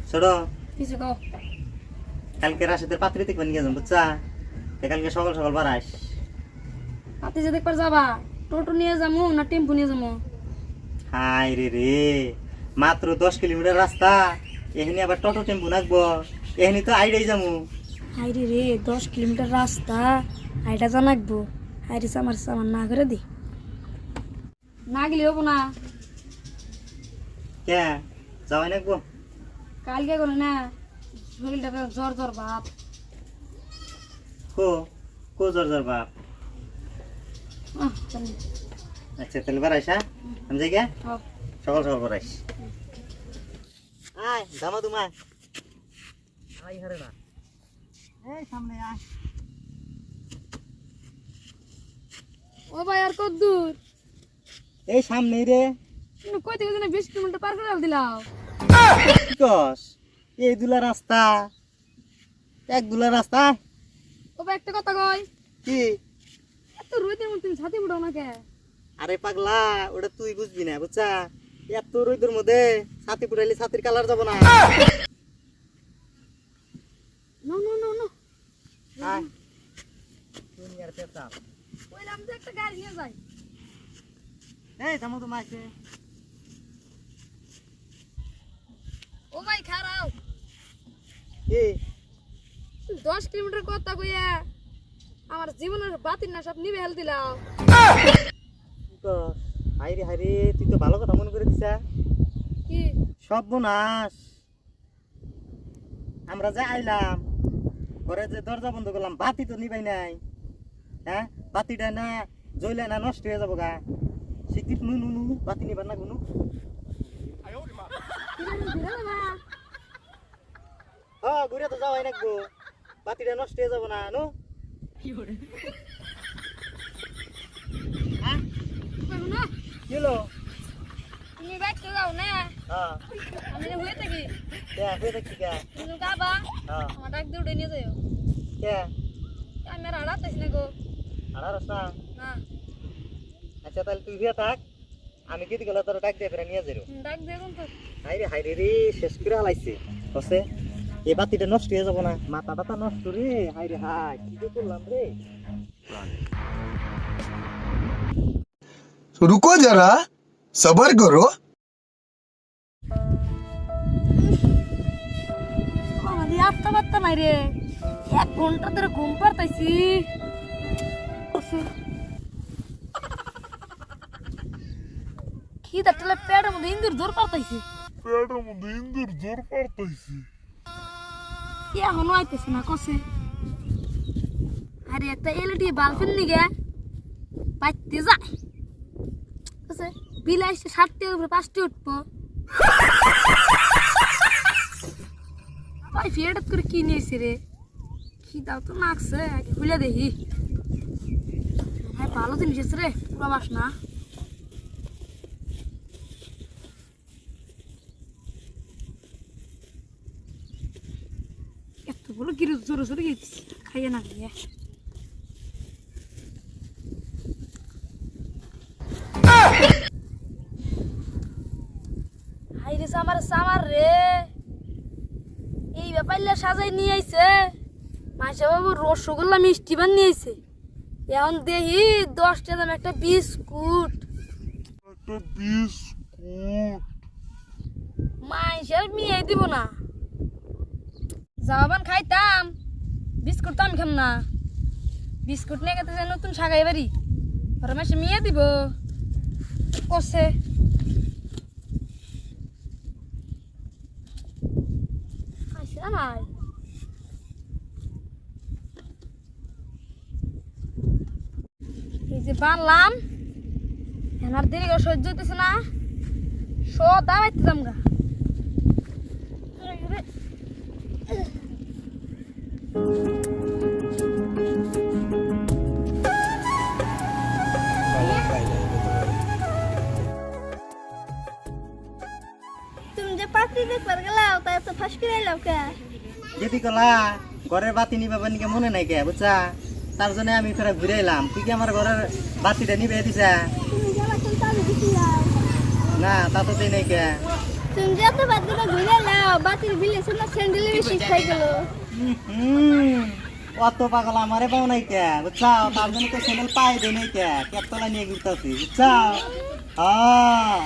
ছোড়ো কিছু কও। কালকে রাশেদের পাত্রী দেখবেন নিয়ে যান বুঝছা কালকে সকাল সকাল বাড়াইস পাতি যে দেখবার যাবা টোটো নিয়ে যাবো না টেম্পু নিয়ে যাবো? হাই রে রে মাত্র 10 কিলোমিটার রাস্তা এখানে আবার টোটো টেম্পু নাকবো এখানে তো আইডাই যাবো হাইরে রে 10 কিলোমিটার রাস্তা হাইটা জানাকবো হাইরে আমার সামান না করে দি না গেলে হবো না। কে যাওয়াই নাকবো কালকে করে না শরীরটা জ্বর জ্বর ভাব। কো কো জোর জোর বাপ চল। আচ্ছা তাহলে বাড়াইস হ্যাঁ আমি যাই গে সকাল সকাল বাড়াইস আয় জামা তুমা আই হারে না এই সামনে আয় ও ভাই আর কত দূর? এই সামনেই রে কই থেকে যেন 20 কিলোমিটার পার করে দিলাও। কি কস এই দুলা রাস্তা এক দুলা রাস্তা ও ভাই একটা কথা কই, কি এত রোদের মধ্যে তুমি ছাতি উঠাও না কে? আরে পাগলা ওটা তুই বুঝবি না বুঝছা এত রোদের মধ্যে ছাতি পুরাইলে ছাতির কালার যাব না নো নো নো নো আয় তুমি আর পেতা কইলাম যে একটা গাড়ি নিয়ে যাই। এই জামা তুমা আছে ও ভাই খারাও কি 10 কিলোমিটার কথা কইয়া আমার জীবনের বাতির না সব নিবে হেল দিলাও। কি কস হাইরে হাইরে তুই তো ভালো কথা মনে করে দিছা কি সব বোনাস আমরা যে আইলাম পরে যে দরজা বন্ধ করলাম বাতি তো নিবাই নাই হ্যাঁ বাতিটা না জ্বলে না নষ্ট হয়ে যাবো গা শিক্ষিত নু নু নু নু, বাতি নিবার না কোনো হ্যাঁ ঘুরে তো যাওয়াই নাকবো বাতিটা নষ্ট হয়ে যাবো না নো হ্যাঁ কি হলো তুমি বাইতে যাও না হ্যাঁ আমি হয়ে থাকি কে হয়ে দেখছি কে তুমি গাবা হ্যাঁ আমার ডাক দিয়ে উঠে নিয়ে যাও। কে আমি আর আড়াতেছি না গো। আড়া রাস্তা না আচ্ছা তাহলে তুই হয়ে থাক আমি কি গেলে তোর ডাক দিয়ে ফেরা নিয়ে যাবো ডাক দিয়ে কোন তো হাইরে হাইরে রে শেষ করে হালাইছে কসে এই বাতিটা নষ্ট হয়ে যাবো না মাথা টাথা নষ্ট রে হাইরে হাই কি যে করলাম রে रुको जरा सबर करो আমাদের আটটা বার্তা নাই রে 1 ঘন্টা ধরে ঘুম পারতাইছি। কি দাঁতলে পেটের মধ্যে ইন্দুর জোর পারতাইছি কি এখনো আইতেছে না কসে। আরে একটা এলইডি বাল্বের নিগে পাইতে যায় কসে বিল আসছে 60 উপরে 5টি উঠবো ভাই ফিয়াটাত করে কি নিয়েছে রে কি দাও তো নাকছে আগে খুলে দেখি ভাই ভালো জিনিস আছে রে পুরো বাস না এতগুলো গিরে জোরে জোরে গেছি খাইয়ে না গিয়ে হাই রে সামার রে এই ব্যাপারটা সাজাই নিয়ে আইছে মাসে বাবু রসগোল্লা মিষ্টি বান নিয়ে আইছে এখন দেখি 10 টাকা দাম একটা বিস্কুট মাইসের মেয়ে দিব না জামাবান খাইতাম বিস্কুট তো আমি খাম না বিস্কুট নিয়ে গেতে নতুন সাগাই বাড়ি ওরা মাসে মেয়ে দিব কষে নাই এই যে বানলাম এনার দেরি করে সহ্য হইতেছে না সদা বাইতে যাম গা তুমি যে পাত্রী দেখবার গেলাও তাই তো ফাঁস করে এলাও কে? যদি কলা ঘরের বাতি নিবে নিকে মনে নাই কে বুঝছা তার জন্য আমি ফেরা ঘুরে এলাম তুই কি আমার ঘরের বাতিটা নিবে দিছা তুমি যাবা কিন্তু আমি দিছিলাম। না তা তো দেই নাই কে তুমি যে এত বাদ দিলে ঘুরে এলাও বাদ পাতির বিলেছে না স্যান্ডেলে বেশি খাই গেল অত পাগল আমারে পাও নাই কে বুঝছাও তার জন্য তো স্যান্ডেল পাই দেই নাই কে কেতলা নিয়ে ঘুরতাছি বুঝছাও হ্যাঁ